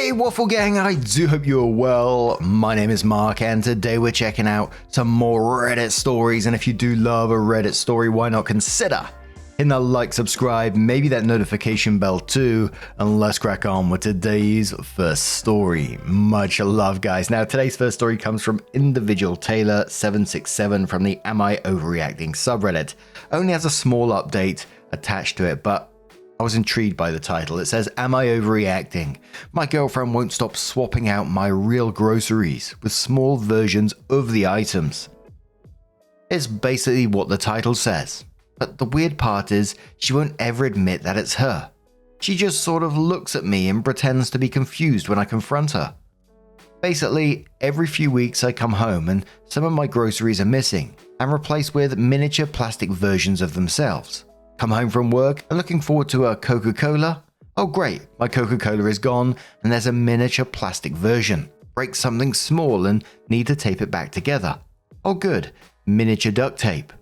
Hey Waffle Gang, I do hope you're well. My name is Mark and today we're checking out some more Reddit stories, and if you do love a Reddit story, why not consider hitting that like, subscribe, maybe that notification bell too, and let's crack on with today's first story. Much love, guys. Now today's first story comes from Individual Taylor 767 from the Am I Overreacting subreddit. Only has a small update attached to it, but I was intrigued by the title. It says, "Am I overreacting? My girlfriend won't stop swapping out my real groceries with small versions of the items." It's basically what the title says. But the weird part is, she won't ever admit that it's her. She just sort of looks at me and pretends to be confused when I confront her. Basically, every few weeks I come home and some of my groceries are missing and replaced with miniature plastic versions of themselves. Come home from work and looking forward to a Coca-Cola? Oh great, my Coca-Cola is gone and there's a miniature plastic version. Break something small and need to tape it back together. Oh good, miniature duct tape.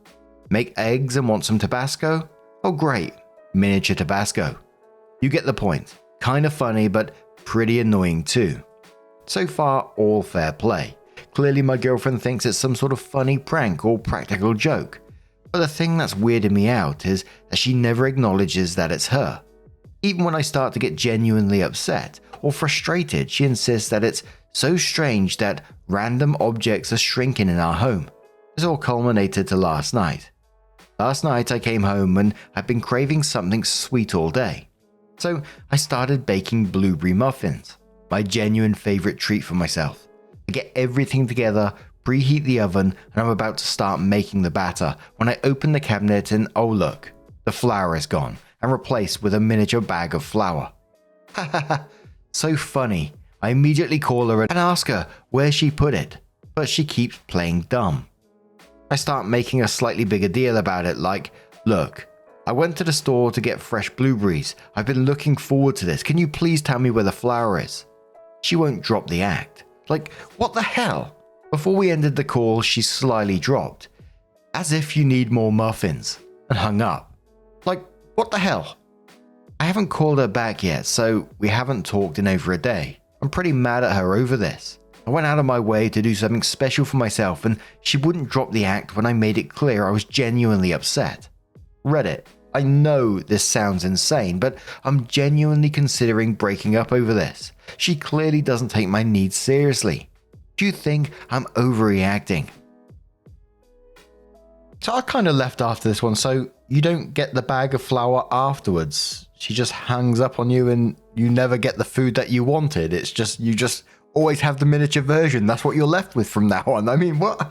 Make eggs and want some Tabasco? Oh great, miniature Tabasco. You get the point. Kind of funny, but pretty annoying too. So far, all fair play. Clearly my girlfriend thinks it's some sort of funny prank or practical joke. But the thing that's weirding me out is that she never acknowledges that it's her. Even when I start to get genuinely upset or frustrated, she insists that it's so strange that random objects are shrinking in our home. This all culminated to last night. Last night I came home and I'd been craving something sweet all day. So I started baking blueberry muffins, my genuine favorite treat for myself. I get everything together, preheat the oven, and I'm about to start making the batter when I open the cabinet and oh look, the flour is gone and replaced with a miniature bag of flour. Hahaha, so funny. I immediately call her and ask her where she put it, but she keeps playing dumb. I start making a slightly bigger deal about it, like, look, I went to the store to get fresh blueberries. I've been looking forward to this. Can you please tell me where the flour is? She won't drop the act. Like, what the hell? Before we ended the call, she slyly dropped, "As if you need more muffins," and hung up. Like, what the hell? I haven't called her back yet, so we haven't talked in over a day. I'm pretty mad at her over this. I went out of my way to do something special for myself and she wouldn't drop the act when I made it clear I was genuinely upset. Reddit, I know this sounds insane, but I'm genuinely considering breaking up over this. She clearly doesn't take my needs seriously. Do you think I'm overreacting? So I kind of left after this one, so you don't get the bag of flour afterwards. She just hangs up on you and you never get the food that you wanted. It's just, you just always have the miniature version. That's what you're left with from now on. I mean, what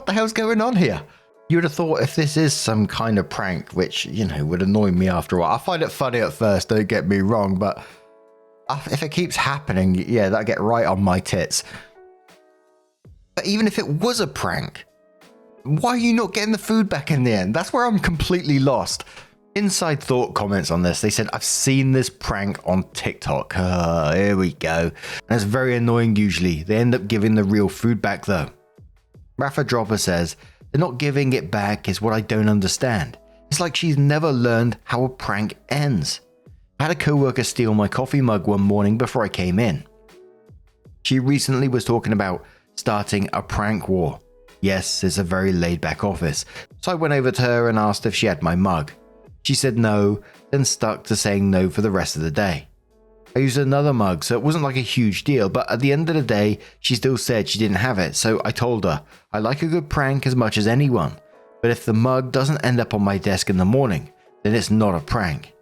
the hell's going on here? You would have thought if this is some kind of prank, which, you know, would annoy me after a while. I find it funny at first, don't get me wrong, but if it keeps happening, yeah, that'll get right on my tits. But even if it was a prank, why are you not getting the food back in the end? That's where I'm completely lost. Inside Thought comments on this. They said, "I've seen this prank on TikTok." Here we go. And it's very annoying usually. They end up giving the real food back though. Rafa Dropper says, "They're not giving it back is what I don't understand. It's like she's never learned how a prank ends. I had a coworker steal my coffee mug one morning before I came in. She recently was talking about starting a prank war. Yes, it's a very laid-back office. So I went over to her and asked if she had my mug. She said no, then stuck to saying no for the rest of the day. I used another mug, so it wasn't like a huge deal, but at the end of the day, she still said she didn't have it, so I told her, I like a good prank as much as anyone, but if the mug doesn't end up on my desk in the morning, then it's not a prank.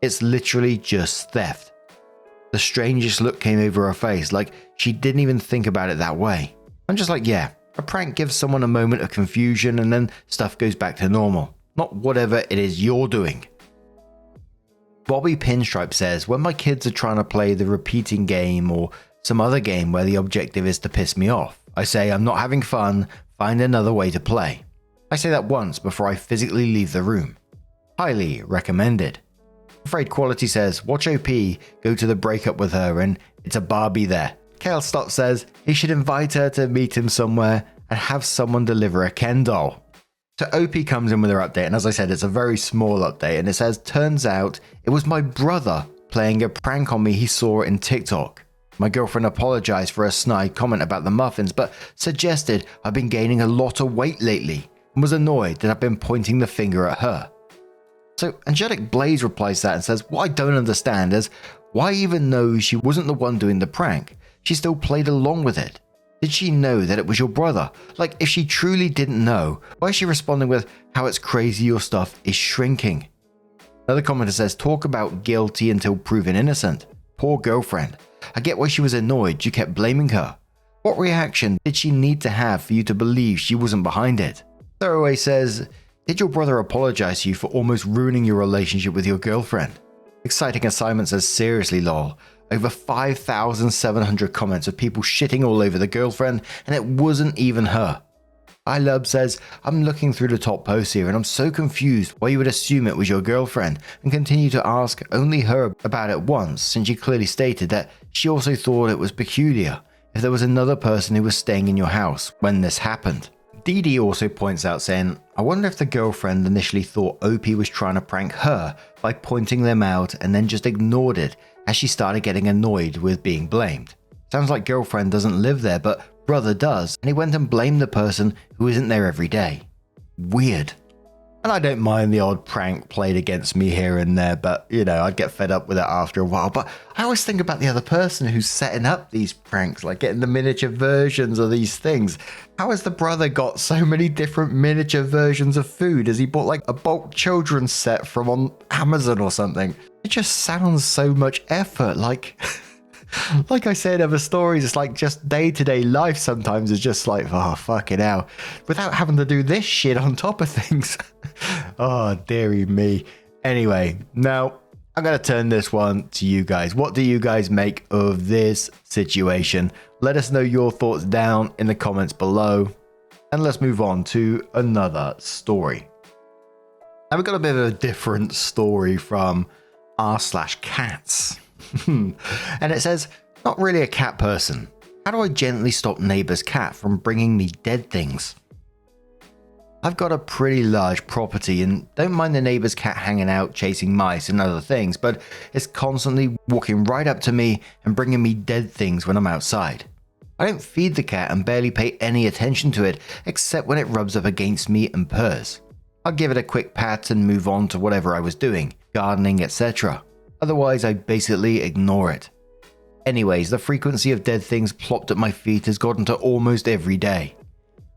It's literally just theft." The strangest look came over her face, like she didn't even think about it that way. I'm just like, yeah, a prank gives someone a moment of confusion and then stuff goes back to normal, not whatever it is you're doing. Bobby Pinstripe says, "When my kids are trying to play the repeating game or some other game where the objective is to piss me off, I say I'm not having fun, find another way to play. I say that once before I physically leave the room. Highly recommended." Afraid Quality says, "Watch OP go to the breakup with her and it's a Barbie there." Kale Stop says, "He should invite her to meet him somewhere and have someone deliver a Ken doll." So OP comes in with her update, and as I said, it's a very small update, and it says, "Turns out it was my brother playing a prank on me he saw in TikTok. My girlfriend apologized for her snide comment about the muffins, but suggested I've been gaining a lot of weight lately and was annoyed that I've been pointing the finger at her. So Angelic Blaze replies to that and says, what I don't understand is why, even though she wasn't the one doing the prank, she still played along with it. Did she know that it was your brother? Like, if she truly didn't know, why is she responding with how it's crazy your stuff is shrinking? Another commenter says, talk about guilty until proven innocent. Poor girlfriend. I get why she was annoyed you kept blaming her. What reaction did she need to have for you to believe she wasn't behind it? Throwaway says, did your brother apologize to you for almost ruining your relationship with your girlfriend? Exciting Assignment says, seriously lol. Over 5,700 comments of people shitting all over the girlfriend, and it wasn't even her. iLub says, I'm looking through the top posts here and I'm so confused why you would assume it was your girlfriend and continue to ask only her about it once, since you clearly stated that she also thought it was peculiar if there was another person who was staying in your house when this happened. Dee also points out saying, I wonder if the girlfriend initially thought OP was trying to prank her by pointing them out and then just ignored it as she started getting annoyed with being blamed. Sounds like girlfriend doesn't live there, but brother does, and he went and blamed the person who isn't there every day. Weird. And I don't mind the odd prank played against me here and there, but I'd get fed up with it after a while. But I always think about the other person who's setting up these pranks, like getting the miniature versions of these things. How has the brother got so many different miniature versions of food? Has he bought like a bulk children's set from on Amazon or something? It just sounds so much effort. Like I say in other stories, it's like just day-to-day life sometimes is just like, oh, fucking hell. Without having to do this shit on top of things. Oh, dearie me. Anyway, now I'm going to turn this one to you guys. What do you guys make of this situation? Let us know your thoughts down in the comments below. And let's move on to another story. Now we've got a bit of a different story from r/cats. And it says, not really a cat person. How do I gently stop neighbor's cat from bringing me dead things? I've got a pretty large property and don't mind the neighbor's cat hanging out chasing mice and other things, but it's constantly walking right up to me and bringing me dead things when I'm outside. I don't feed the cat and barely pay any attention to it except when it rubs up against me and purrs. I'll give it a quick pat and move on to whatever I was doing, gardening, etc. Otherwise, I basically ignore it. Anyways, the frequency of dead things plopped at my feet has gotten to almost every day.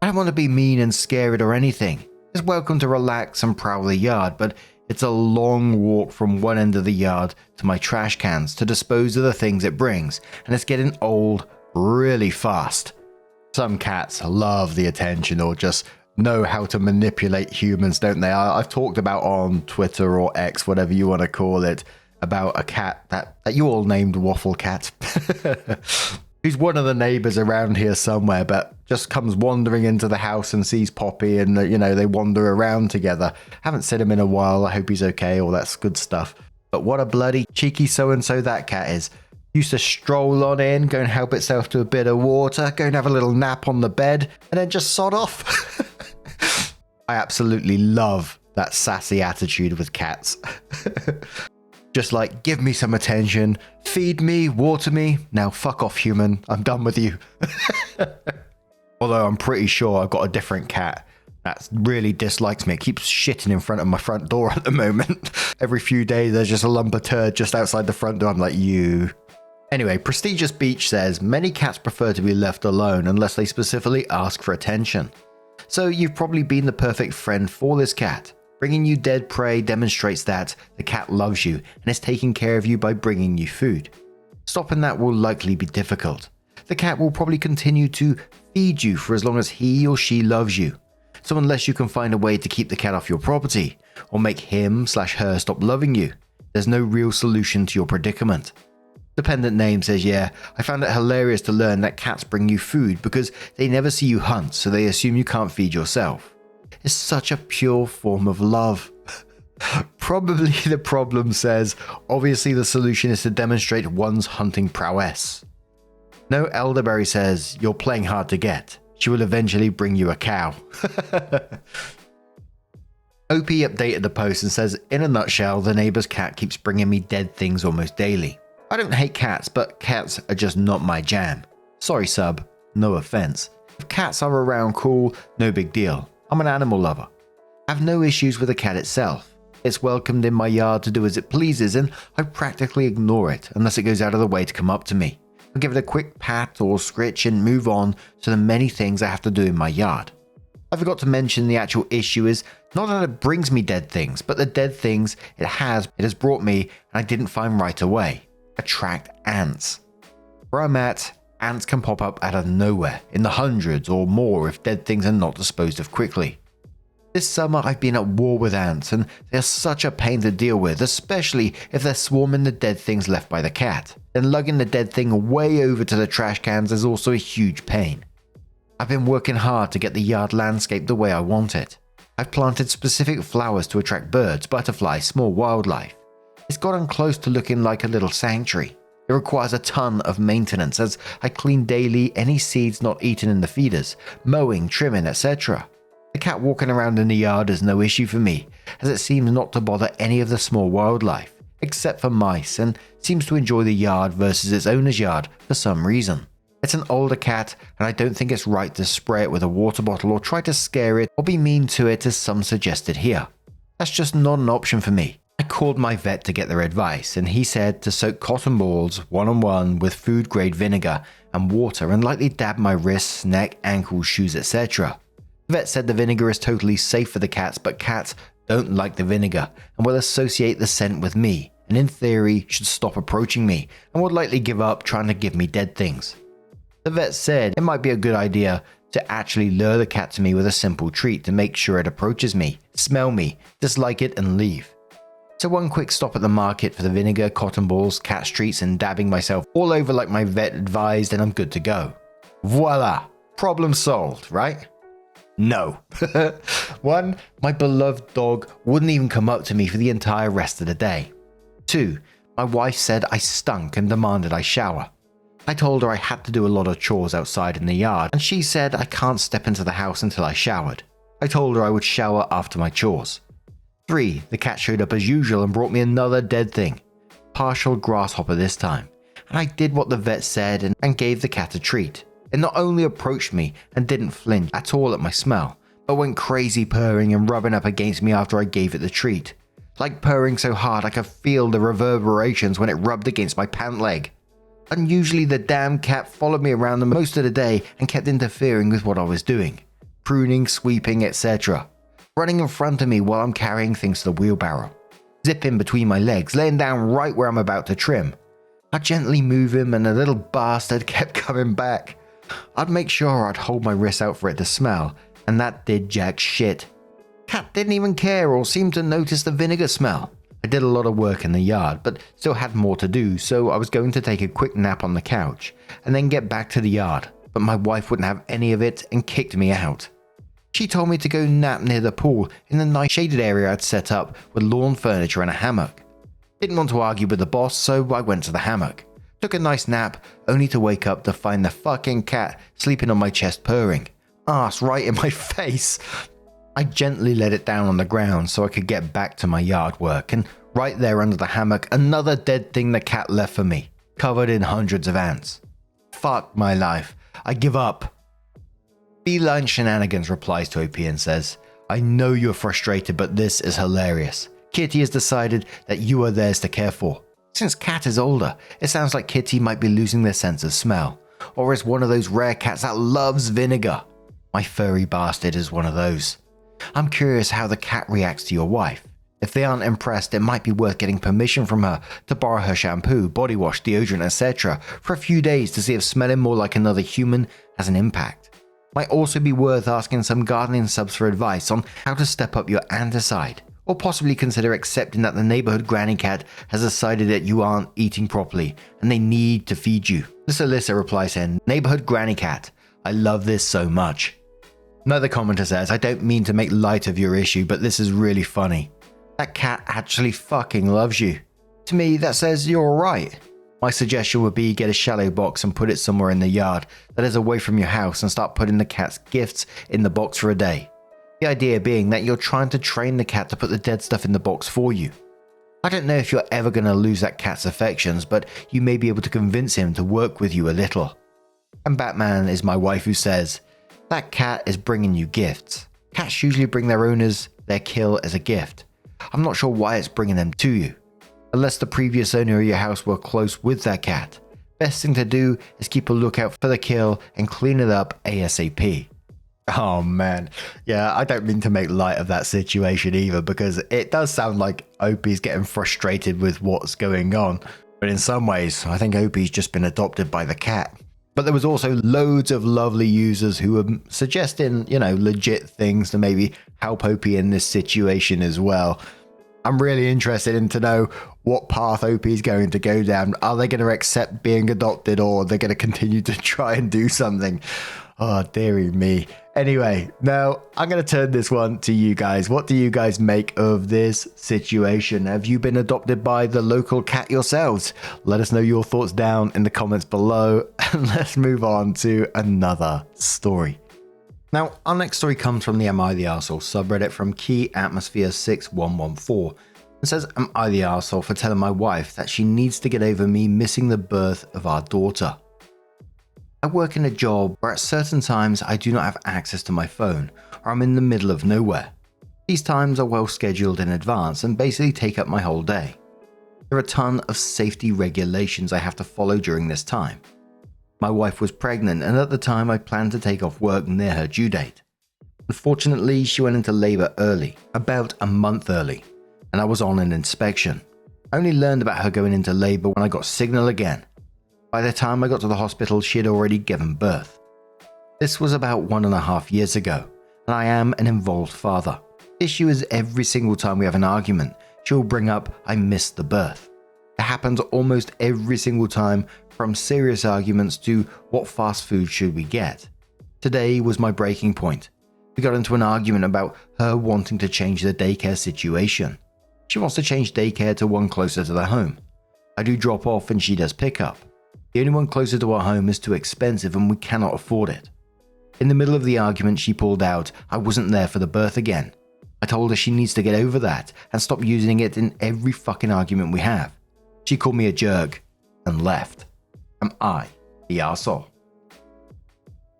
I don't want to be mean and scare it or anything. It's welcome to relax and prowl the yard, but it's a long walk from one end of the yard to my trash cans to dispose of the things it brings, and it's getting old really fast. Some cats love the attention or just know how to manipulate humans, don't they? I've talked about on Twitter or X, whatever you want to call it, about a cat that you all named Waffle Cat. Who's one of the neighbors around here somewhere, but just comes wandering into the house and sees Poppy and, they wander around together. Haven't seen him in a while. I hope he's okay. All that's good stuff. But what a bloody cheeky so-and-so that cat is. Used to stroll on in, go and help itself to a bit of water, go and have a little nap on the bed, and then just sod off. I absolutely love that sassy attitude with cats. Just like, give me some attention, feed me, water me, now fuck off human, I'm done with you. Although I'm pretty sure I've got a different cat that really dislikes me. It keeps shitting in front of my front door at the moment. Every few days there's just a lump of turd just outside the front door. I'm like, you. Anyway, Prestigious Beach says, many cats prefer to be left alone unless they specifically ask for attention. So you've probably been the perfect friend for this cat. Bringing you dead prey demonstrates that the cat loves you and is taking care of you by bringing you food. Stopping that will likely be difficult. The cat will probably continue to feed you for as long as he or she loves you. So unless you can find a way to keep the cat off your property, or make him/her stop loving you, there's no real solution to your predicament. Dependent Name says, yeah, I found it hilarious to learn that cats bring you food because they never see you hunt, so they assume you can't feed yourself. It's such a pure form of love. Probably the problem says, obviously the solution is to demonstrate one's hunting prowess. No Elderberry says, you're playing hard to get. She will eventually bring you a cow. OP updated the post and says, in a nutshell, the neighbor's cat keeps bringing me dead things almost daily. I don't hate cats, but cats are just not my jam. Sorry sub, no offense. If cats are around, cool, no big deal. I'm an animal lover. I have no issues with the cat itself. It's welcomed in my yard to do as it pleases, and I practically ignore it unless it goes out of the way to come up to me. I give it a quick pat or scritch and move on to the many things I have to do in my yard. I forgot to mention the actual issue is not that it brings me dead things, but the dead things it has brought me and I didn't find right away. Attract ants. Where I'm at, ants can pop up out of nowhere in the hundreds or more if dead things are not disposed of quickly. This summer I've been at war with ants and they're such a pain to deal with, especially if they're swarming the dead things left by the cat. Then lugging the dead thing way over to the trash cans is also a huge pain. I've been working hard to get the yard landscape the way I want it. I've planted specific flowers to attract birds, butterflies, small wildlife. It's gotten close to looking like a little sanctuary. It requires a ton of maintenance as I clean daily any seeds not eaten in the feeders, mowing, trimming, etc. The cat walking around in the yard is no issue for me, as it seems not to bother any of the small wildlife, except for mice, and seems to enjoy the yard versus its owner's yard for some reason. It's an older cat, and I don't think it's right to spray it with a water bottle or try to scare it or be mean to it as some suggested here. That's just not an option for me. I called my vet to get their advice, and he said to soak cotton balls one-on-one with food-grade vinegar and water and lightly dab my wrists, neck, ankles, shoes, etc. The vet said the vinegar is totally safe for the cats, but cats don't like the vinegar and will associate the scent with me, and in theory should stop approaching me and would likely give up trying to give me dead things. The vet said it might be a good idea to actually lure the cat to me with a simple treat to make sure it approaches me, smell me, dislike it and leave. So one quick stop at the market for the vinegar, cotton balls, cat treats and dabbing myself all over like my vet advised and I'm good to go. Voila! Problem solved, right? No. 1. My beloved dog wouldn't even come up to me for the entire rest of the day. 2. My wife said I stunk and demanded I shower. I told her I had to do a lot of chores outside in the yard, and she said I can't step into the house until I showered. I told her I would shower after my chores. 3. The cat showed up as usual and brought me another dead thing. Partial grasshopper this time. And I did what the vet said and gave the cat a treat. It not only approached me and didn't flinch at all at my smell, but went crazy purring and rubbing up against me after I gave it the treat. Like purring so hard I could feel the reverberations when it rubbed against my pant leg. Unusually the damn cat followed me around the most of the day and kept interfering with what I was doing. Pruning, sweeping, etc. Running in front of me while I'm carrying things to the wheelbarrow. Zipping between my legs, laying down right where I'm about to trim. I'd gently move him and the little bastard kept coming back. I'd make sure I'd hold my wrist out for it to smell, and that did jack shit. Cat didn't even care or seem to notice the vinegar smell. I did a lot of work in the yard, but still had more to do, so I was going to take a quick nap on the couch, and then get back to the yard, but my wife wouldn't have any of it and kicked me out. She told me to go nap near the pool in the nice shaded area I'd set up with lawn furniture and a hammock. Didn't want to argue with the boss, so I went to the hammock. Took a nice nap, only to wake up to find the fucking cat sleeping on my chest purring. Ass right in my face. I gently let it down on the ground so I could get back to my yard work, and right there under the hammock, another dead thing the cat left for me, covered in hundreds of ants. Fuck my life. I give up. Feline Shenanigans replies to OP and says, I know you're frustrated, but this is hilarious. Kitty has decided that you are theirs to care for. Since Cat is older, it sounds like Kitty might be losing their sense of smell, or is one of those rare cats that loves vinegar. My furry bastard is one of those. I'm curious how the cat reacts to your wife. If they aren't impressed, it might be worth getting permission from her to borrow her shampoo, body wash, deodorant, etc. for a few days to see if smelling more like another human has an impact. Might also be worth asking some gardening subs for advice on how to step up your anticide, or possibly consider accepting that the neighborhood granny cat has decided that you aren't eating properly and they need to feed you. This Alyssa replies saying, neighborhood granny cat, I love this so much. Another commenter says, I don't mean to make light of your issue, but this is really funny. That cat actually fucking loves you. To me, that says you're alright. My suggestion would be get a shallow box and put it somewhere in the yard that is away from your house and start putting the cat's gifts in the box for a day. The idea being that you're trying to train the cat to put the dead stuff in the box for you. I don't know if you're ever going to lose that cat's affections, but you may be able to convince him to work with you a little. And Batman is my wife who says, that cat is bringing you gifts. Cats usually bring their owners their kill as a gift. I'm not sure why it's bringing them to you. Unless the previous owner of your house were close with that cat. Best thing to do is keep a lookout for the kill and clean it up ASAP. Oh man, yeah, I don't mean to make light of that situation either, because it does sound like Opie's getting frustrated with what's going on. But in some ways, I think Opie's just been adopted by the cat. But there was also loads of lovely users who were suggesting, legit things to maybe help Opie in this situation as well. I'm really interested in to know what path Opie's going to go down. Are they going to accept being adopted, or are they going to continue to try and do something? Oh, dearie me. Anyway, now I'm going to turn this one to you guys. What do you guys make of this situation? Have you been adopted by the local cat yourselves? Let us know your thoughts down in the comments below, and let's move on to another story. Now, our next story comes from the Am I the Arsehole subreddit from Key Atmosphere 6114. It says, am I the arsehole for telling my wife that she needs to get over me missing the birth of our daughter? I work in a job where at certain times I do not have access to my phone, or I'm in the middle of nowhere. These times are well scheduled in advance and basically take up my whole day. There are a ton of safety regulations I have to follow during this time. My wife was pregnant, and at the time I planned to take off work near her due date. Unfortunately, she went into labor early, about a month early, and I was on an inspection. I only learned about her going into labor when I got signal again. By the time I got to the hospital, she had already given birth. This was about 1.5 years ago, and I am an involved father. The issue is every single time we have an argument, she will bring up I missed the birth. It happens almost every single time, from serious arguments to what fast food should we get. Today was my breaking point. We got into an argument about her wanting to change the daycare situation. She wants to change daycare to one closer to the home. I do drop off and she does pick up. The only one closer to our home is too expensive and we cannot afford it. In the middle of the argument, she pulled out, I wasn't there for the birth again. I told her she needs to get over that and stop using it in every fucking argument we have. She called me a jerk and left. Am I the arsehole?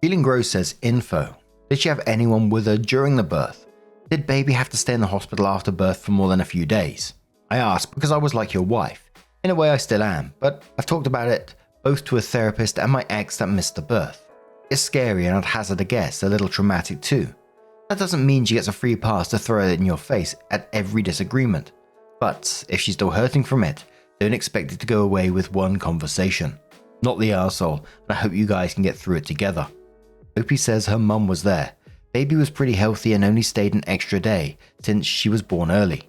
Feeling Gross says info. Did she have anyone with her during the birth? Did baby have to stay in the hospital after birth for more than a few days? I asked because I was like your wife. In a way I still am, but I've talked about it both to a therapist and my ex that missed the birth. It's scary and I'd hazard a guess a little traumatic too. That doesn't mean she gets a free pass to throw it in your face at every disagreement. But if she's still hurting from it, don't expect it to go away with one conversation. Not the arsehole, and I hope you guys can get through it together. Opie says her mum was there. Baby was pretty healthy and only stayed an extra day since she was born early.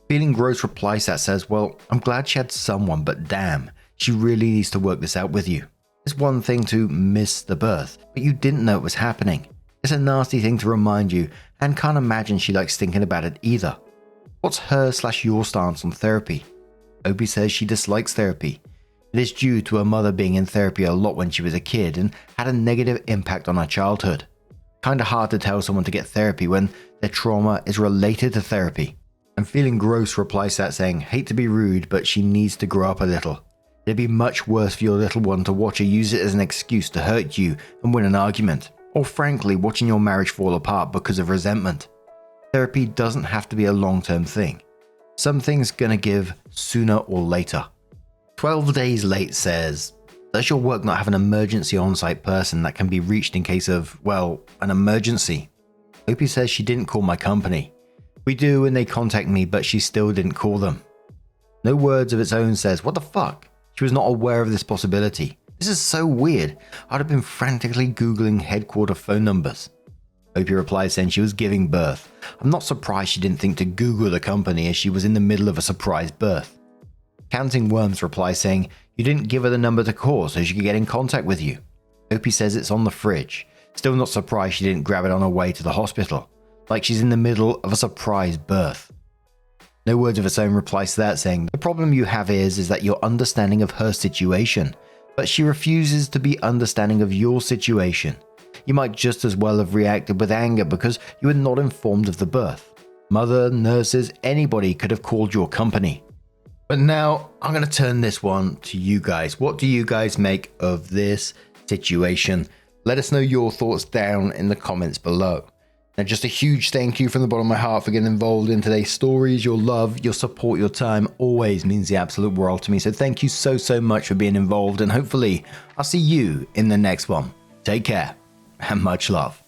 Feeling Gross replies that says, well, I'm glad she had someone, but damn, she really needs to work this out with you. It's one thing to miss the birth, but you didn't know it was happening. It's a nasty thing to remind you, and can't imagine she likes thinking about it either. What's her/your stance on therapy? Opie says she dislikes therapy. It is due to her mother being in therapy a lot when she was a kid and had a negative impact on her childhood. Kinda hard to tell someone to get therapy when their trauma is related to therapy. And Feeling Gross replies that saying, hate to be rude, but she needs to grow up a little. It'd be much worse for your little one to watch her use it as an excuse to hurt you and win an argument, or frankly watching your marriage fall apart because of resentment. Therapy doesn't have to be a long-term thing. Something's gonna give sooner or later. 12 Days Late says, does your work not have an emergency on-site person that can be reached in case of, well, an emergency? Opie says she didn't call my company. We do and they contact me, but she still didn't call them. No Words of Its Own says, what the fuck? She was not aware of this possibility. This is so weird. I'd have been frantically Googling headquarter phone numbers. Opie replies saying she was giving birth. I'm not surprised she didn't think to Google the company as she was in the middle of a surprise birth. Counting Worms replies saying, you didn't give her the number to call so she could get in contact with you. Opie says it's on the fridge. Still not surprised she didn't grab it on her way to the hospital. Like she's in the middle of a surprise birth. No Words of Its Own replies to that saying, the problem you have is that you're understanding of her situation, but she refuses to be understanding of your situation. You might just as well have reacted with anger because you were not informed of the birth. Mother, nurses, anybody could have called your company. But now I'm going to turn this one to you guys. What do you guys make of this situation? Let us know your thoughts down in the comments below. And just a huge thank you from the bottom of my heart for getting involved in today's stories. Your love, your support, your time always means the absolute world to me. So thank you so much for being involved, and hopefully I'll see you in the next one. Take care and much love.